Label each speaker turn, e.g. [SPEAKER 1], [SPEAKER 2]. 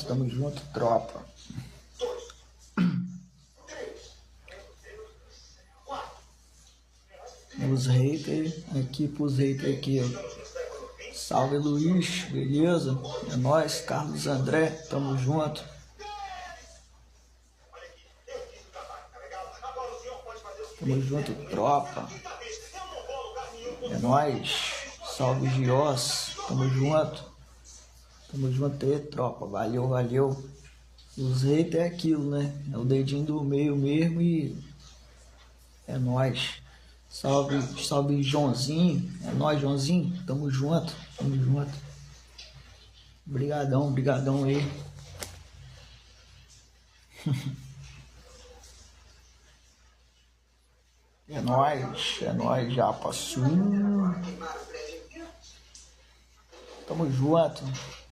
[SPEAKER 1] Tamo junto, tropa. Os haters, aqui pros haters aqui, ó. Salve Luiz, beleza? É nóis, Carlos André, tamo junto. Tamo junto, tropa. É nóis. Salve Gios, tamo junto. Tamo junto aí, tropa. Valeu, valeu. Os haters é aquilo, né? É o dedinho do meio mesmo e é nóis. Salve, salve Joãozinho. É nóis, Joãozinho. Tamo junto, tamo junto. Brigadão, brigadão aí. É nóis, já passou. Tamo junto.